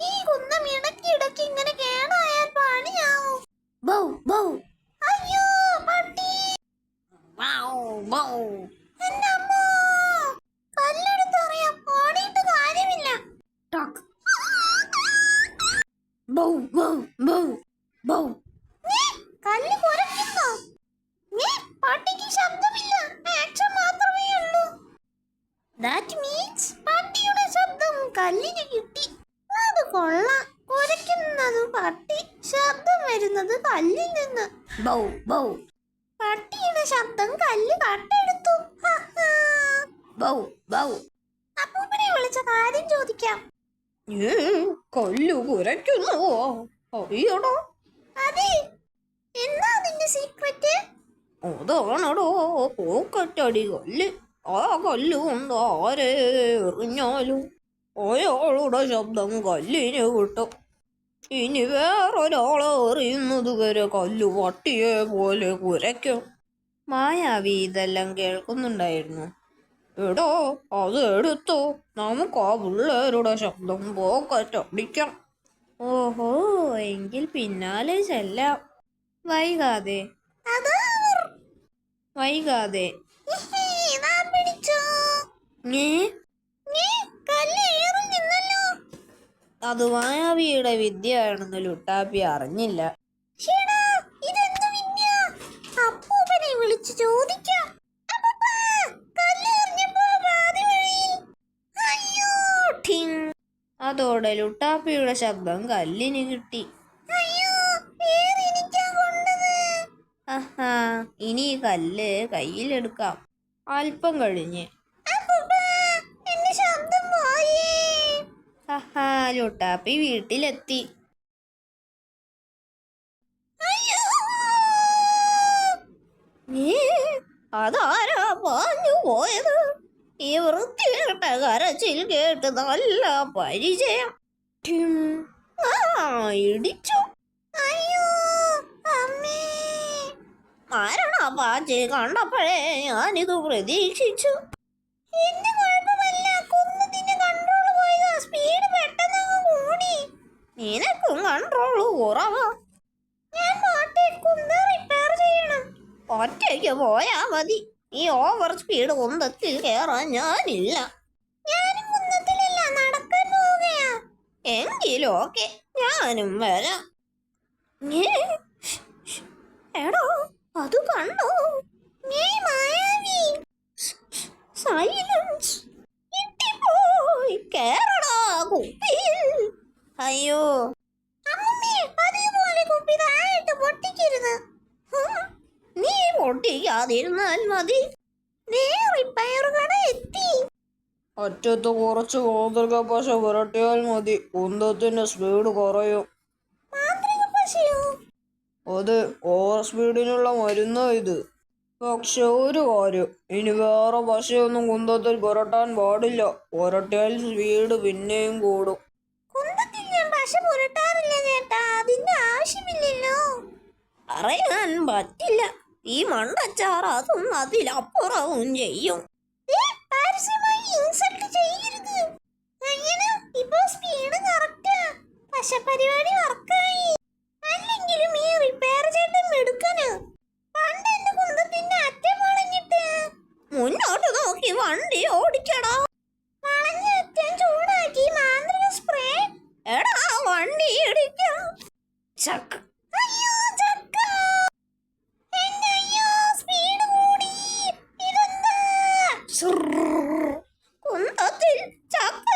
ഈ കുന്തം ഇടയ്ക്ക് ഇങ്ങനെ കേടായാൽ പണിയാവും. ബൗ ബൗ. അയ്യോ പട്ടി. എന്റെ അമ്മോ, കല്ലെടുത്തറിയാം, ഓടിയിട്ട് കാര്യമില്ല. ബൗ ബൗ ബൗ ബൗ. കല്ല് കുരയ്ക്കുന്നോ? പട്ടിക്ക് ശബ്ദമില്ല, ആക്ഷൻ മാത്രമേ ഉള്ളൂ. ദാറ്റ് മീൻസ് പട്ടിയുടെ ശബ്ദം കല്ലിന് കിട്ടി. അത് കൊള്ളാം. കുരയ്ക്കുന്നത് പട്ടി, ശബ്ദം വരുന്നത് കല്ലിൽ നിന്ന്. Bow bow. പട്ടിയുടെ ശബ്ദം കല്ല് കട്ടെടുത്തു. Bow bow. അപ്പൂപ്പനെ വിളിച്ച കാര്യം ചോദിക്കാം. കല്ലു കുരയ്ക്കുന്നുവോ? അറിയണോ? അതെ. എന്താ നിന്റെ സീക്രറ്റ്? അതാണടോ പോക്കറ്റടി കല്ല്. ആ കല്ല് കൊണ്ട് ആരെ എറിഞ്ഞാലും അയാളുടെ ശബ്ദം കല്ലിന് കിട്ടും. ഇനി വേറൊരാളെ എറിയുന്നത് വരെ കല്ല് പട്ടിയെ പോലെ കുരയ്ക്കും. മായാവി ഇതെല്ലാം കേൾക്കുന്നുണ്ടായിരുന്നു. എടോ, അത് എടുത്തോ, നമുക്ക് ആ പിള്ളേരുടെ ശബ്ദം പോക്കറ്റടിക്കാം. ഓഹോ, എങ്കിൽ പിന്നാലെ ചെല്ലാം. വൈകാതെ അത് മായാവിയുടെ വിദ്യയാണെന്ന് ലുട്ടാപ്പി അറിഞ്ഞില്ല. അപ്പൂപ്പനെ വിളിച്ചു ചോദിക്കാം. അതോടെ ലുട്ടാപ്പിയുടെ ശബ്ദം കല്ലിന് കിട്ടി. ആഹാ, ഇനി കല്ല് കയ്യിലെടുക്കാം. അല്പം കഴിഞ്ഞ് ആഹാ, ലുട്ടാപ്പി വീട്ടിലെത്തി. അതാരാ പാഞ്ഞു പോയത്? ഈ വൃത്തികെട്ട കരച്ചിൽ കേട്ട് നല്ല പരിചയം. ഇടിച്ചു. മരണപ്പാച്ചി കണ്ടപ്പോഴേ ഞാനിത് പ്രതീക്ഷിച്ചു. നിനക്കും കൺട്രോള് കുറവാ. ഒറ്റയ്ക്ക് പോയാ മതി. ഈ ഓവർ സ്പീഡ് കുന്തത്തിൽ കയറാൻ ഞാനില്ല. എങ്കിലും ഓക്കെ, ഞാനും വരാം. എടോ, അത് കണ്ടോ? സൈലൻസ്. കേറടാ കുപ്പിയിൽ. അയ്യോ, നീ പൊട്ടിക്കാതിരുന്നാൽ മതി. അറ്റത്ത് കുറച്ച് മാന്ത്രിക പശ പുരട്ടിയാൽ മതി, കുന്തത്തിന്റെ സ്പീഡ് കുറയും. അത് ഓവർ സ്പീഡിനുള്ള മരുന്നാ ഇത്. പക്ഷെ ഒരു കാര്യം, ഇനി വേറെ പശയൊന്നും കുന്തത്തിൽ പുരട്ടാൻ പാടില്ല. പുരട്ടിയാൽ സ്പീഡ് പിന്നെയും കൂടും. പറയാൻ പറ്റില്ല. ഈ മണ്ടച്ചാർ അതും അതിലപ്പുറവും ചെയ്യും. മുന്നോട്ട് നോക്കി വണ്ടി ഓടിക്കടാ. എടാ, വണ്ടി ഇടിക്കാം. ചക്ക്. കുന്തത്തിൽ ചക്ക